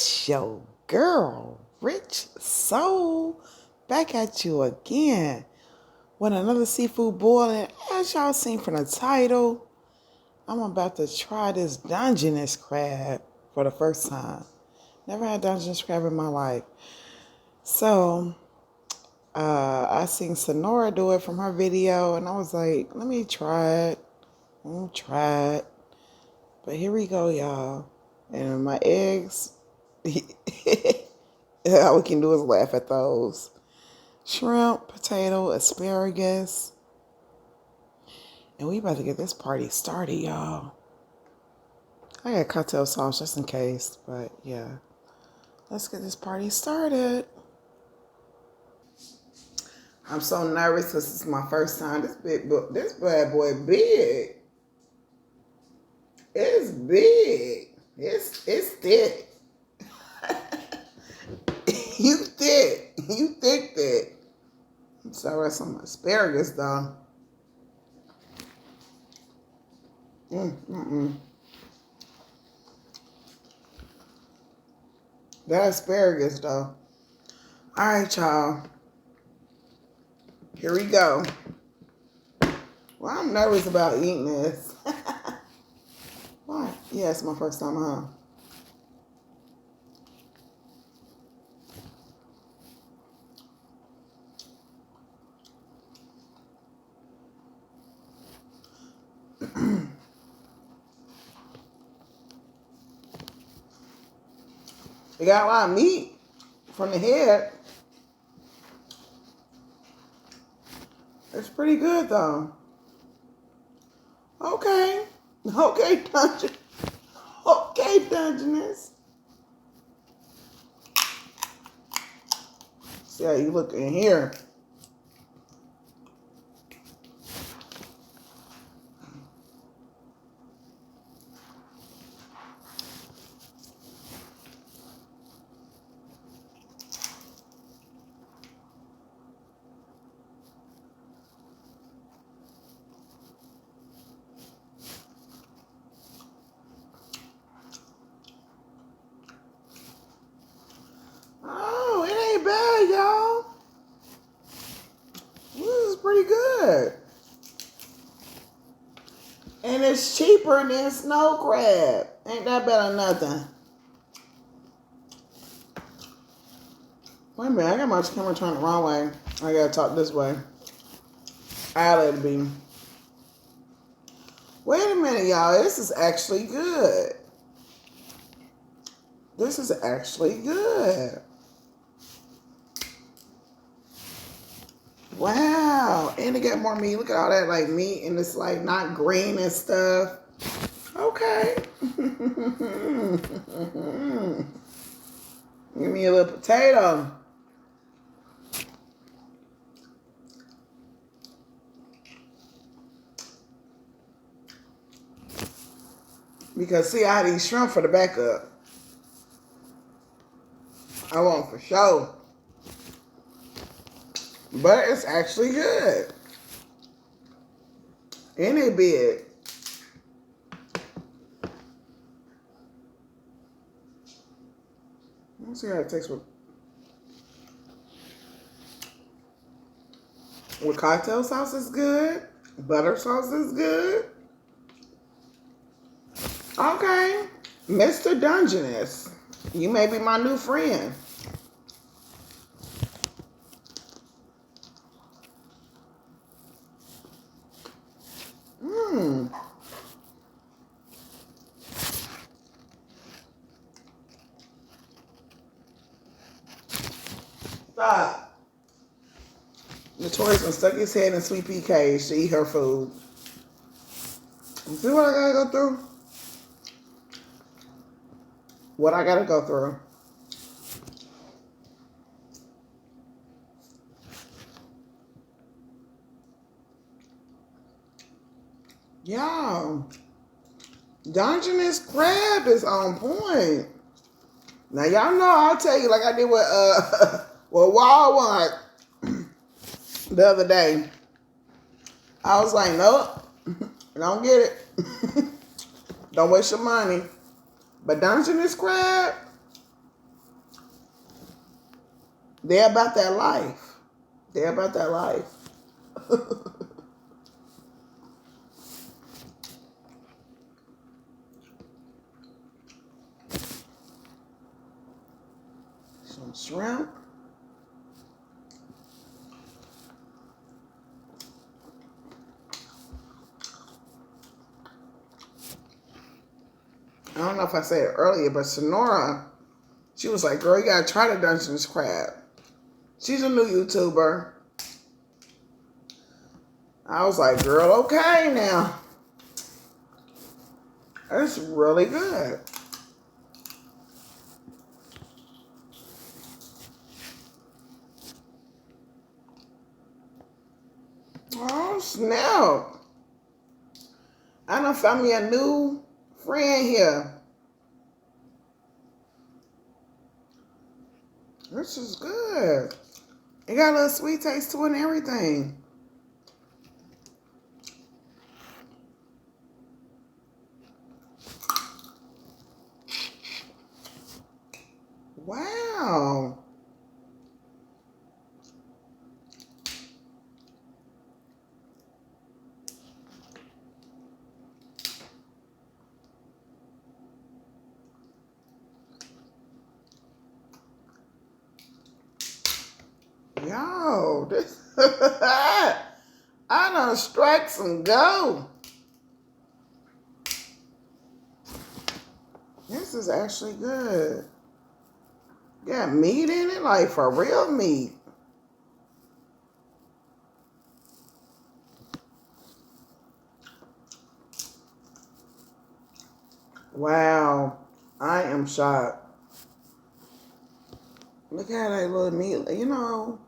It's your girl, Rich Soul, back at you again with another seafood boiling. As y'all seen from the title, I'm about to try this Dungeness crab for the first time. Never had Dungeness crab in my life. So, I seen Sonora do it from her video, and I was like, let me try it. But here we go, y'all. And my eggs, all we can do is laugh at those. Shrimp, potato, asparagus. And we about to get this party started, y'all. I got cocktail sauce just in case, but yeah. Let's get this party started. I'm so nervous because this is my first time. This bad boy big. It's big. It's thick. You thick. You thick. So that's some asparagus though. That asparagus though. All right, y'all. Here we go. Well, I'm nervous about eating this. Why? Yeah, it's my first time, huh? It got a lot of meat from the head. It's pretty good though. Okay. Okay, Dungeness. See how you look in here. Oh, it ain't bad, y'all. This is pretty good. And it's cheaper than snow crab. Ain't that better than nothing? Wait a minute, I got my camera turned the wrong way. I gotta talk this way. I'll let it be. Wait a minute, y'all. This is actually good. This is actually good. Wow. And it got more meat. Look at all that like meat and it's like not green and stuff. Okay. Give me a little potato. Because see, I had these shrimp for the backup. I want for sure. But it's actually good. And it big. Let's see how it tastes with cocktail sauce is good. Butter sauce is good. Okay. Mr. Dungeness. You may be my new friend. Stop. Notorious done stuck his head in Sweet Pea cage to eat her food. See what I gotta go through? What I gotta go through. Y'all, Dungeness crab is on point. Now y'all know I'll tell you like I did with Walmart the other day. I was like, nope, don't get it. Don't waste your money. But Dungeness crab, They're about that life. They're about that life. Some shrimp. I don't know if I said it earlier, but Sonora, she was like, girl, you gotta try the Dungeness crab. She's a new YouTuber. I was like, girl, okay now. It's really good. Oh, snap. I done found me a new friend here. This is good. It got a little sweet taste to it and everything. Wow. Yo, this I done strike some gold. This is actually good. Got meat in it, like for real meat. Wow. I am shocked. Look at that little meat, you know.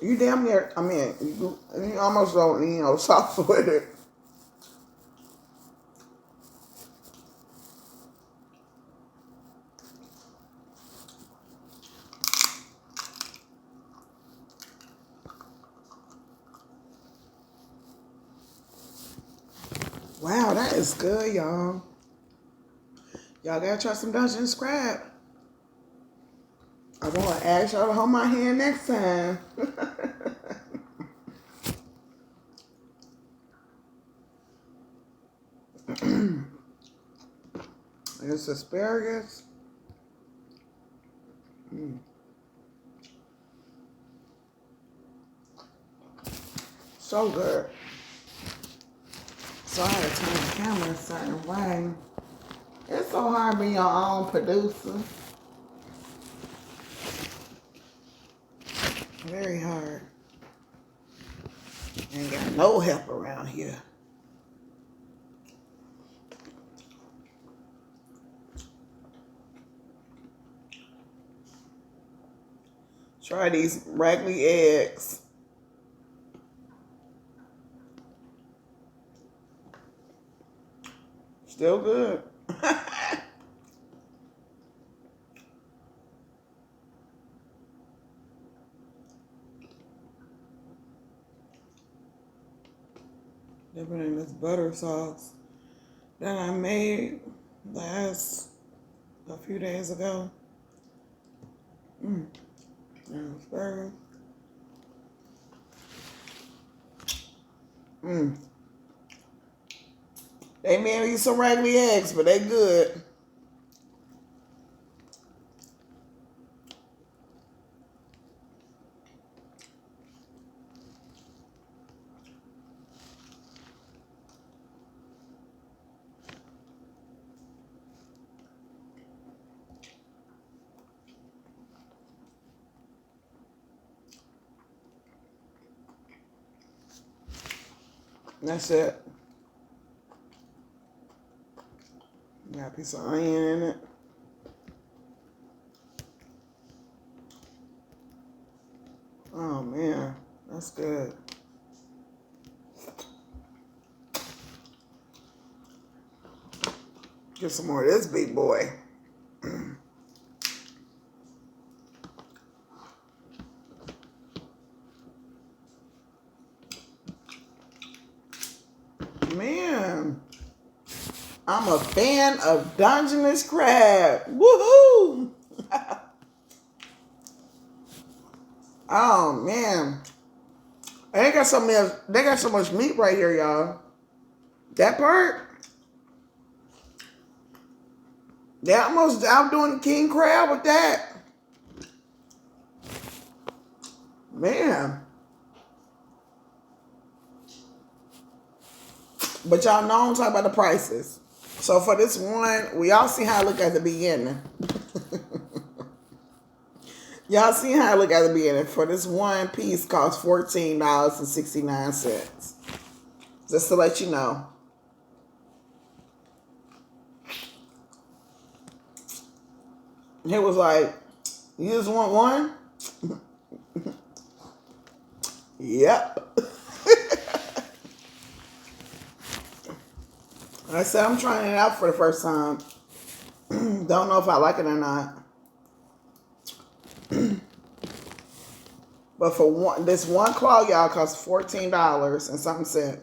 You damn near, I mean, you almost don't need no sauce with it. Wow, that is good, y'all. Y'all gotta try some Dungeness crab. I want to ask y'all to hold my hand next time. It's asparagus. So good. So I had to turn the camera a certain way. It's so hard being your own producer. Very hard. Ain't got no help around here. Try these raggedy eggs. Still good. Dipping in this butter sauce that I made a few days ago. And asparagus. They may be some raggedy eggs, but they good. That's it. Got a piece of onion in it. Oh man, that's good. Get some more of this big boy. Man, I'm I'm a fan of Dungeness crab. Woohoo! Oh man. They got so much meat right here, y'all. That part, they almost outdoing king crab with that. Man. But y'all know I'm talking about the prices. So for this one, we all see how I look at the beginning. Y'all see how I look at the beginning. For this one piece costs $14.69. Just to let you know. It was like, you just want one? Yep. I said I'm trying it out for the first time. Don't know if I like it or not. But for this one claw, y'all, costs $14 and something cent.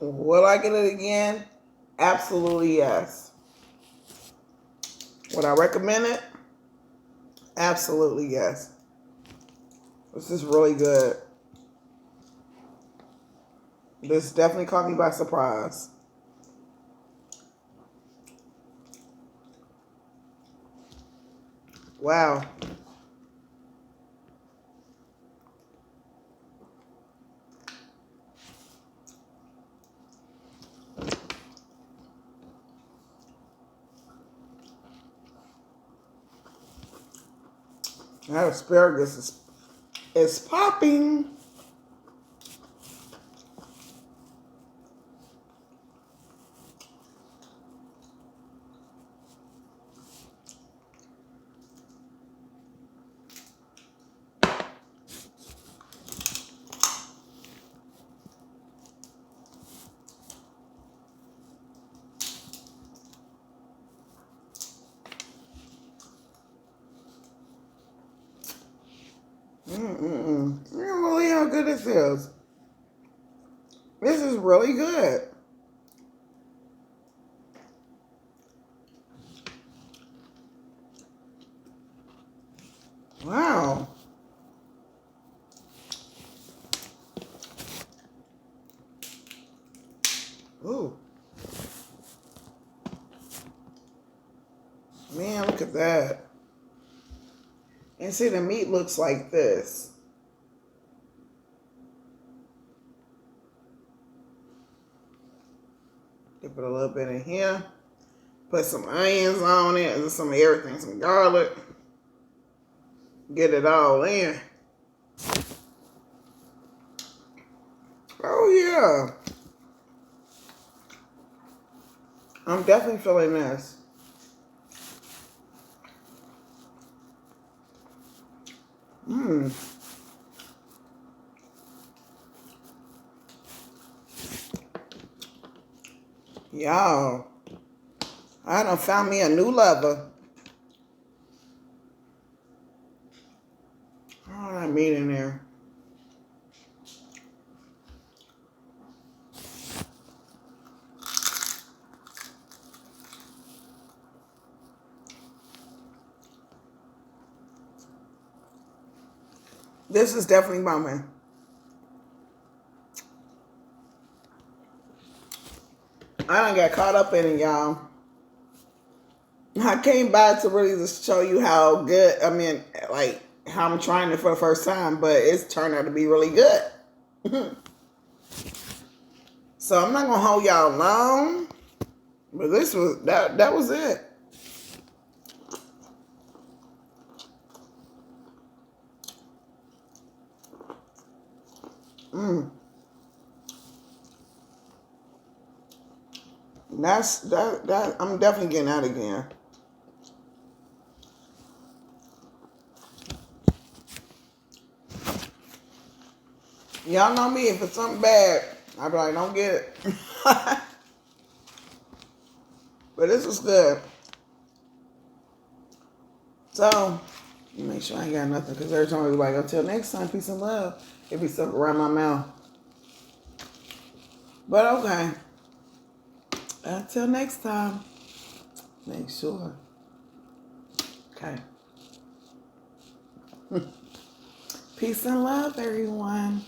Will I get it again? Absolutely yes. Would I recommend it? Absolutely yes. This is really good. This definitely caught me by surprise. Wow. That asparagus is popping. You don't believe how good this is. This is really good. Wow. Ooh. Man, look at that. And see, the meat looks like this. Dip it a little bit in here. Put some onions on it and some of everything. Some garlic. Get it all in. Oh, yeah. I'm definitely feeling this. Y'all, I done found me a new lover. All that meat in there. This is definitely bumming. I done got caught up in it, y'all. I came by to really just show you how good, like, how I'm trying it for the first time, but it's turned out to be really good. So I'm not going to hold y'all long, but that was it. That I'm definitely getting out again. Y'all know me, if it's something bad, I'll be like, don't get it. But this was good. So, Make sure I ain't got nothing, because every time I be like, until next time, peace and love. It be stuck around my mouth. But okay. Until next time, make sure. Okay. Peace and love, everyone.